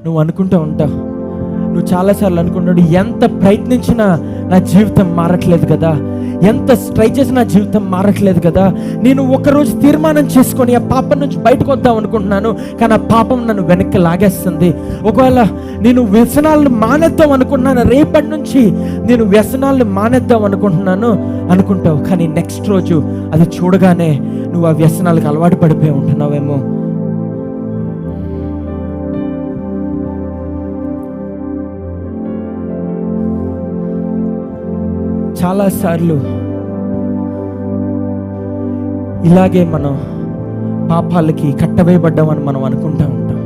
నువ్వు అనుకుంటూ ఉంటావు, నువ్వు చాలాసార్లు అనుకుంటాడు, ఎంత ప్రయత్నించినా నా జీవితం మారట్లేదు కదా, ఎంత ట్రై చేసినా నా జీవితం మారట్లేదు కదా, నేను ఒకరోజు తీర్మానం చేసుకొని ఆ పాపం నుంచి బయటకు వద్దాం అనుకుంటున్నాను, కానీ ఆ పాపం నన్ను వెనక్కి లాగేస్తుంది. ఒకవేళ నేను వ్యసనాలను మానేద్దాం అనుకుంటున్నాను, రేపటి నుంచి నేను వ్యసనాలను మానేద్దాం అనుకుంటావు, కానీ నెక్స్ట్ రోజు అది చూడగానే నువ్వు ఆ వ్యసనాలకు అలవాటు పడిపోయి ఉంటున్నావేమో. చాలాసార్లు ఇలాగే మనం పాపాలకి కట్టవేయబడ్డామని మనం అనుకుంటూ ఉంటాం.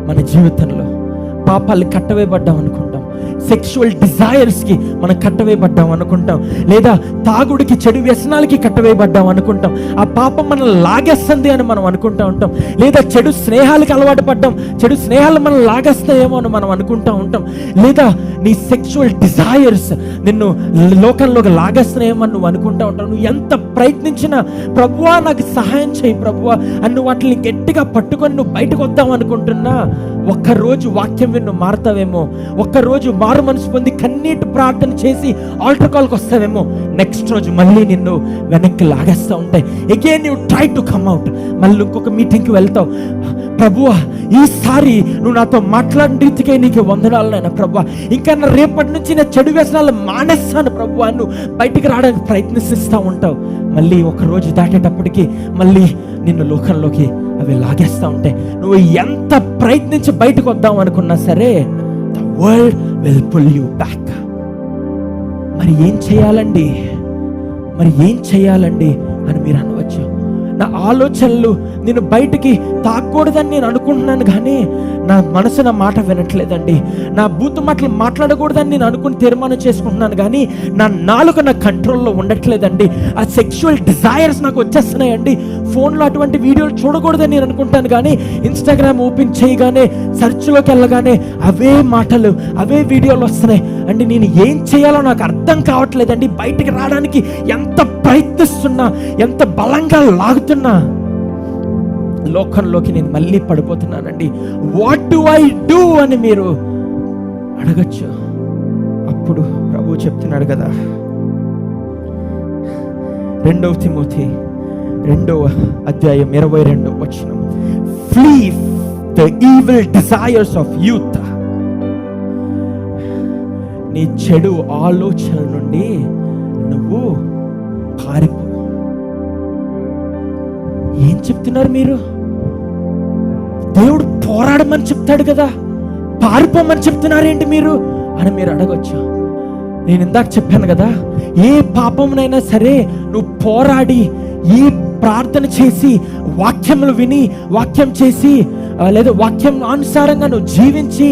మన జీవితంలో పాపాలకి కట్టవేయబడ్డాం అనుకుంటాం, సెక్షువల్ డిజైర్స్కి మనం కట్టవేయబడ్డాం అనుకుంటాం, లేదా తాగుడికి, చెడు వ్యసనాలకి కట్టవేయబడ్డాం అనుకుంటాం. ఆ పాపం మనల్ని లాగేస్తుంది అని మనం అనుకుంటూ ఉంటాం, లేదా చెడు స్నేహాలకి అలవాటు పడ్డాం, చెడు స్నేహాలు మనం లాగేస్తాయేమో అని మనం అనుకుంటూ ఉంటాం, లేదా నీ సెక్షువల్ డిజైర్స్ నిన్ను లోకంలోకి లాగేస్తున్నాయేమో అని నువ్వు అనుకుంటూ ఉంటావు. నువ్వు ఎంత ప్రయత్నించినా ప్రభువా నాకు సహాయం చేయి ప్రభువా అని నువ్వు వాటిని గట్టిగా పట్టుకొని నువ్వు బయటకు వద్దాం అనుకుంటున్నా, ఒక్కరోజు వాక్యం విని నువ్వు మారుతావేమో, ఒక్కరోజు మారు మనసు పొంది కన్నీటి ప్రార్థన చేసి ఆల్టర్ కాల్కి వస్తావేమో, నెక్స్ట్ రోజు మళ్ళీ నిన్ను వెనక్కి లాగేస్తూ ఉంటాయి. Again you try to come out, మళ్ళీ ఇంకొక మీటింగ్కి వెళ్తావు. ప్రభువా ఈసారి నువ్వు నాతో మాట్లాడిన రీతికే నీకు వందనాలు నాయనా ప్రభువా, ఇంకా నా రేపటి నుంచి నా చెడు వ్యసనాలు మానేస్తాను ప్రభువా, నువ్వు బయటికి రావడానికి ప్రయత్నిస్తూ ఉంటావు. మళ్ళీ ఒక రోజు దాటేటప్పటికి మళ్ళీ నిన్ను లోకంలోకి అవి లాగేస్తూ ఉంటాయి. నువ్వు ఎంత ప్రయత్నించి బయటకు వద్దాం అనుకున్నా సరే, the world will pull you back. మరి ఏం చేయాలండి అని మీరు అనవచ్చు. నా ఆలోచనలు నేను బయటికి తాకూడదని నేను అనుకుంటున్నాను, కానీ నా మనసు నా మాట వినట్లేదండి. నా బూతు మాటలు మాట్లాడకూడదని నేను అనుకుని తీర్మానం చేసుకుంటున్నాను, కానీ నా నాలుక నా కంట్రోల్లో ఉండట్లేదండి. ఆ సెక్షువల్ డిజైర్స్ నాకు వచ్చేస్తున్నాయండి. ఫోన్లో అటువంటి వీడియోలు చూడకూడదని నేను అనుకుంటాను, కానీ ఇన్స్టాగ్రామ్ ఓపెన్ చేయగానే, సెర్చ్లోకి వెళ్ళగానే అవే మాటలు, అవే వీడియోలు వస్తున్నాయి అండి. నేను ఏం చేయాలో నాకు అర్థం కావట్లేదండి. బయటికి రావడానికి ఎంత ప్రయత్నిస్తున్నా, ఎంత బలంగా లాగుతున్నా, లోకంలోకి నేను మళ్ళీ పడిపోతున్నానండి. వాట్ డు ఐ డూ అని మీరు అడగచ్చు. అప్పుడు ప్రభువు చెప్తున్నాడు కదా, 2 Timothy 2:22 flea the evil desires of youth. నీ చెడు ఆలోచన నుండి నువ్వు పారిపో. ఏం చెప్తున్నారు మీరు? దేవుడు పోరాడమని చెప్తాడు కదా, పారిపోమని చెప్తున్నారేంటి మీరు అని మీరు అడగచ్చు. నేను ఇందాక చెప్పాను కదా, ఏ పాపమునైనా సరే నువ్వు పోరాడి, ఈ ప్రార్థన చేసి, వాక్యములు విని, వాక్యం చేసి, లేదా వాక్యం అనుసారంగా నువ్వు జీవించి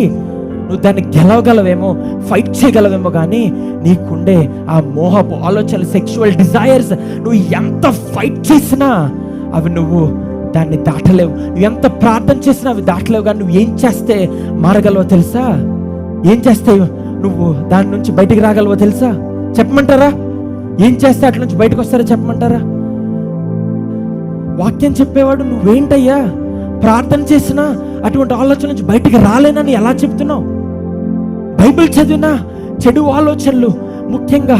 నువ్వు దాన్ని గెలవగలవేమో, ఫైట్ చేయగలవేమో, కానీ నీకుండే ఆ మోహపు ఆలోచనలు, సెక్షువల్ డిజైర్స్ నువ్వు ఎంత ఫైట్ చేసినా అవి నువ్వు దాన్ని దాటలేవు. నువ్వు ఎంత ప్రార్థన చేసినా అవి దాటలేవు. కానీ నువ్వు ఏం చేస్తే మారగలవో తెలుసా? ఏం చేస్తే నువ్వు దాని నుంచి బయటికి రాగలవో తెలుసా? చెప్పమంటారా? ఏం చేస్తే అట్ల నుంచి బయటకు వస్తారో చెప్పమంటారా? వాక్యం చెప్పేవాడు నువ్వేంటయ్యా, ప్రార్థన చేసినా అటువంటి ఆలోచన నుంచి బయటికి రాలేనని ఎలా చెప్తున్నావు? బైబిల్ చదివినా చెడు ఆలోచనలు, ముఖ్యంగా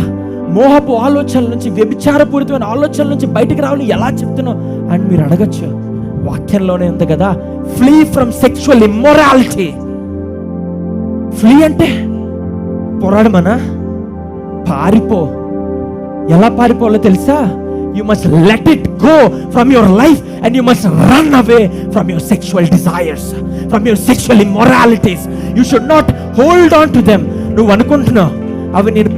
మోహపు ఆలోచనల నుంచి, వ్యభిచారపూరితమైన ఆలోచనల నుంచి బయటికి రావాలని ఎలా చెప్తున్నావు అని మీరు అడగచ్చు. వాక్యంలోనే ఉంది కదా, flea from sexual immorality. Flea అంటే పోరాడమనా? పారిపో. ఎలా పారిపోవాలో తెలుసా? You must let it go from your life and you must run away from your sexual desires, from your sexual immoralities. You should not hold on to them. నువ్వు అనుకుంటున్నావు అవి నేను